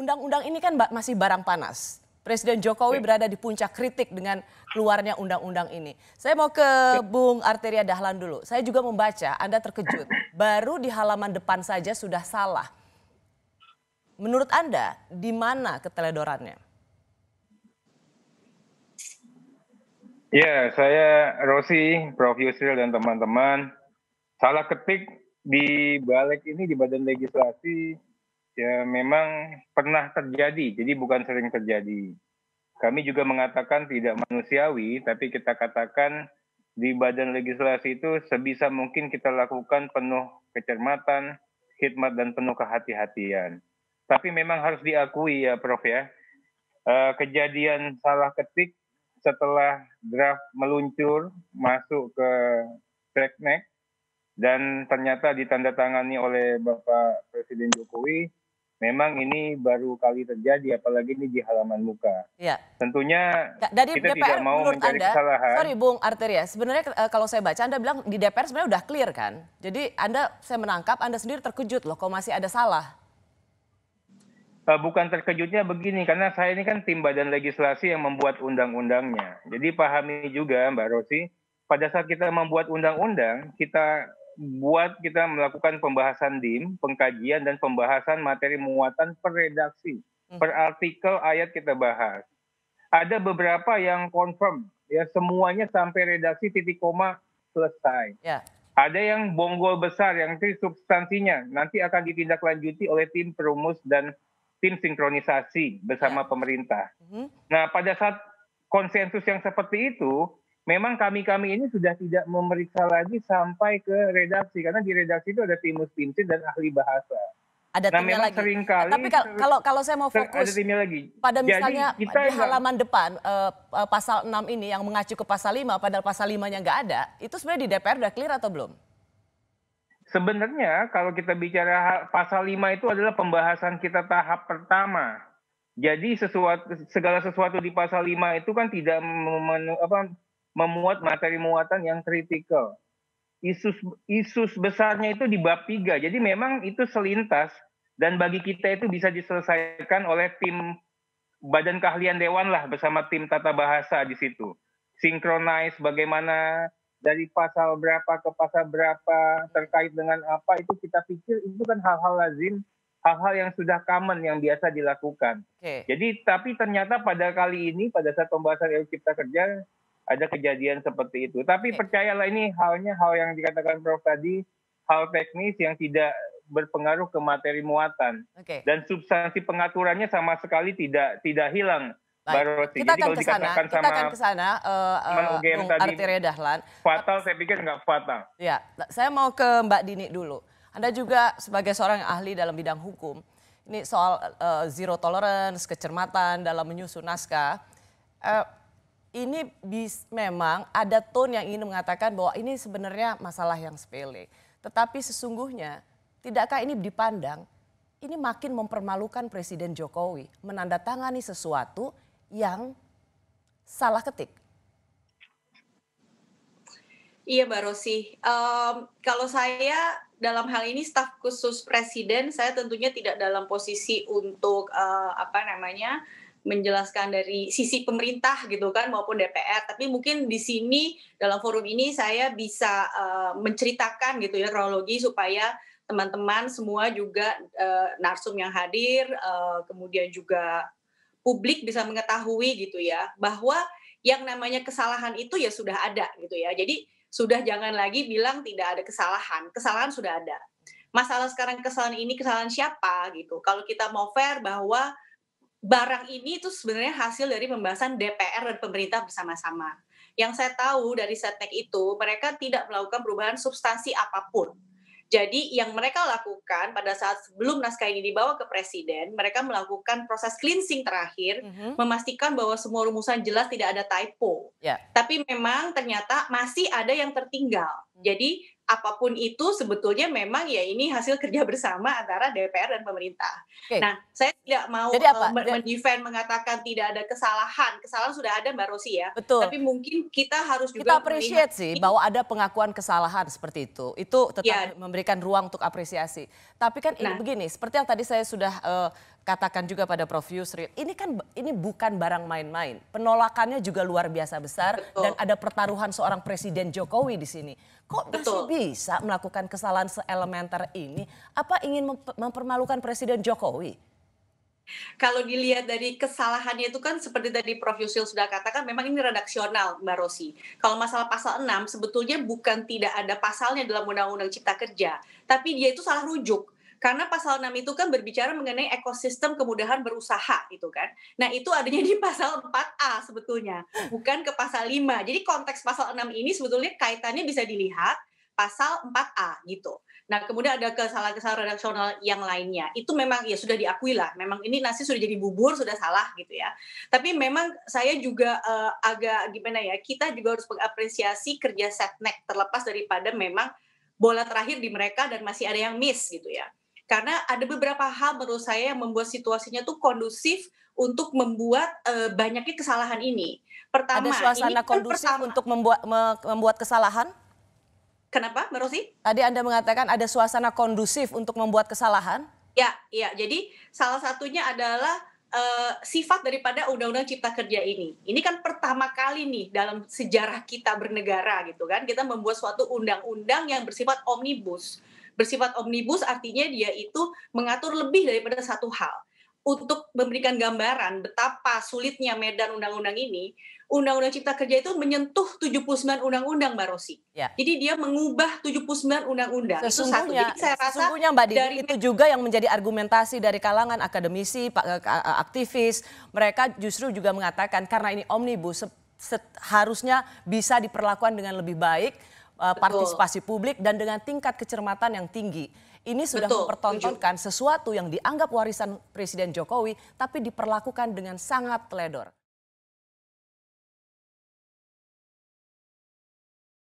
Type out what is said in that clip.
undang-undang ini kan masih barang panas. Presiden Jokowi berada di puncak kritik dengan keluarnya undang-undang ini. Saya mau ke Bung Arteria Dahlan dulu. Saya juga membaca, Anda terkejut. Baru di halaman depan saja sudah salah. Menurut Anda, di mana keteledorannya? Ya, saya Rosi, Prof. Yusril dan teman-teman. Salah ketik di balik ini di Badan Legislasi ya memang pernah terjadi, jadi bukan sering terjadi. Kami juga mengatakan tidak manusiawi, tapi kita katakan di Badan Legislasi itu sebisa mungkin kita lakukan penuh kecermatan, khidmat dan penuh kehati-hatian. Tapi memang harus diakui ya Prof ya, kejadian salah ketik setelah draft meluncur masuk ke Seknek dan ternyata ditandatangani oleh Bapak Presiden Jokowi, memang ini baru kali terjadi, apalagi ini di halaman muka. Ya. Tentunya dari kita DPR, tidak mau mencari kesalahan. Sorry Bung Arteria, sebenarnya kalau saya baca Anda bilang di DPR sebenarnya udah clear kan? Jadi saya menangkap Anda sendiri terkejut loh, kok masih ada salah? Bukan terkejutnya begini, karena saya ini kan tim Badan Legislasi yang membuat undang-undangnya. Jadi pahami juga Mbak Rosi, pada saat kita membuat undang-undang, kita melakukan pembahasan DIM, pengkajian dan pembahasan materi muatan per redaksi, per artikel ayat kita bahas. Ada beberapa yang confirm, ya semuanya sampai redaksi titik koma selesai. Ya. Ada yang bonggol besar, yang substansinya nanti akan ditindaklanjuti oleh tim perumus dan tim sinkronisasi bersama pemerintah. Nah, pada saat konsensus yang seperti itu, memang kami ini sudah tidak memeriksa lagi sampai ke redaksi, karena di redaksi itu ada timus timsit dan ahli bahasa. Ada timnya lagi. Seringkali, tapi kalau saya mau fokus ada timnya lagi. Pada misalnya kita di halaman depan pasal 6 ini yang mengacu ke pasal 5, padahal pasal 5-nya nggak ada, itu sebenarnya di DPR udah clear atau belum? Sebenarnya kalau kita bicara pasal 5 itu adalah pembahasan kita tahap pertama. Jadi segala sesuatu di pasal 5 itu kan tidak memuat materi muatan yang kritikal. Isu besarnya itu di bab 3. Jadi memang itu selintas dan bagi kita itu bisa diselesaikan oleh tim Badan Keahlian Dewan lah bersama tim tata bahasa di situ. Synchronize bagaimana dari pasal berapa ke pasal berapa, terkait dengan apa, itu kita pikir itu kan hal-hal lazim, hal-hal yang sudah common, yang biasa dilakukan. Jadi, tapi ternyata pada kali ini, pada saat pembahasan RUU Cipta Kerja, ada kejadian seperti itu. Tapi percayalah ini hal yang dikatakan Prof tadi, hal teknis yang tidak berpengaruh ke materi muatan. Dan substansi pengaturannya sama sekali tidak hilang. Baik, kita akan ke sana, Bung Arteria Dahlan. Fatal, saya pikir nggak fatal. Ya, saya mau ke Mbak Dini dulu. Anda juga sebagai seorang ahli dalam bidang hukum, ini soal zero tolerance, kecermatan dalam menyusun naskah. Ini memang ada tone yang ingin mengatakan bahwa ini sebenarnya masalah yang sepele. Tetapi sesungguhnya, tidakkah ini dipandang, ini makin mempermalukan Presiden Jokowi menandatangani sesuatu yang salah ketik? Iya Mbak Rosi, kalau saya dalam hal ini staf khusus Presiden, saya tentunya tidak dalam posisi untuk menjelaskan dari sisi pemerintah gitu kan maupun DPR, tapi mungkin di sini dalam forum ini saya bisa menceritakan gitu ya kronologi supaya teman-teman semua juga narsum yang hadir, kemudian juga publik bisa mengetahui gitu ya, bahwa yang namanya kesalahan itu ya sudah ada gitu ya. Jadi sudah jangan lagi bilang tidak ada kesalahan. Kesalahan sudah ada. Masalah sekarang kesalahan ini kesalahan siapa gitu. Kalau kita mau fair bahwa barang ini itu sebenarnya hasil dari pembahasan DPR dan pemerintah bersama-sama. Yang saya tahu dari Setnek itu mereka tidak melakukan perubahan substansi apapun. Jadi yang mereka lakukan pada saat sebelum naskah ini dibawa ke Presiden, mereka melakukan proses cleansing terakhir, memastikan bahwa semua rumusan jelas, tidak ada typo. Tapi memang ternyata masih ada yang tertinggal. Jadi apapun itu sebetulnya memang ya ini hasil kerja bersama antara DPR dan pemerintah. Nah, saya tidak mau mendefend mengatakan tidak ada kesalahan. Kesalahan sudah ada Mbak Rosi ya. Betul. Tapi mungkin kita harus juga kita appreciate sih bahwa ada pengakuan kesalahan seperti itu. Itu tetap memberikan ruang untuk apresiasi. Tapi kan ini begini, seperti yang tadi saya sudah katakan juga pada Prof. Yusril, ini bukan barang main-main. Penolakannya juga luar biasa besar. Betul. Dan ada pertaruhan seorang Presiden Jokowi di sini. Kok masih bisa melakukan kesalahan seelementer ini? Apa ingin mempermalukan Presiden Jokowi? Kalau dilihat dari kesalahannya itu kan seperti tadi Prof. Yusril sudah katakan, memang ini redaksional, Mbak Rosi. Kalau masalah pasal 6 sebetulnya bukan tidak ada pasalnya dalam Undang-Undang Cipta Kerja, tapi dia itu salah rujuk. Karena pasal 6 itu kan berbicara mengenai ekosistem kemudahan berusaha gitu kan. Nah, itu adanya di pasal 4A sebetulnya, bukan ke pasal 5. Jadi konteks pasal 6 ini sebetulnya kaitannya bisa dilihat pasal 4A gitu. Nah, kemudian ada kesalahan-kesalahan redaksional yang lainnya. Itu memang ya sudah diakui lah. Memang ini nasi sudah jadi bubur, sudah salah gitu ya. Tapi memang saya juga agak gimana ya, kita juga harus mengapresiasi kerja Setnek terlepas daripada memang bola terakhir di mereka dan masih ada yang miss gitu ya. Karena ada beberapa hal menurut saya yang membuat situasinya tuh kondusif untuk membuat banyaknya kesalahan ini. Pertama, ada suasana ini kan kondusif untuk membuat kesalahan? Kenapa, Mbak Rosi? Tadi Anda mengatakan ada suasana kondusif untuk membuat kesalahan? Ya, jadi salah satunya adalah sifat daripada Undang-Undang Cipta Kerja ini. Ini kan pertama kali nih dalam sejarah kita bernegara gitu kan, kita membuat suatu undang-undang yang bersifat omnibus. Bersifat omnibus artinya dia itu mengatur lebih daripada satu hal. Untuk memberikan gambaran betapa sulitnya medan undang-undang ini, Undang-Undang Cipta Kerja itu menyentuh 79 undang-undang, Mbak Rosi. Ya. Jadi dia mengubah 79 undang-undang. Itu satu. Jadi saya rasa sesungguhnya Mbak Dini, itu juga yang menjadi argumentasi dari kalangan akademisi, aktivis. Mereka justru juga mengatakan karena ini omnibus harusnya bisa diperlakukan dengan lebih baik, partisipasi publik dan dengan tingkat kecermatan yang tinggi. Ini sudah mempertontonkan sesuatu yang dianggap warisan Presiden Jokowi tapi diperlakukan dengan sangat teledor.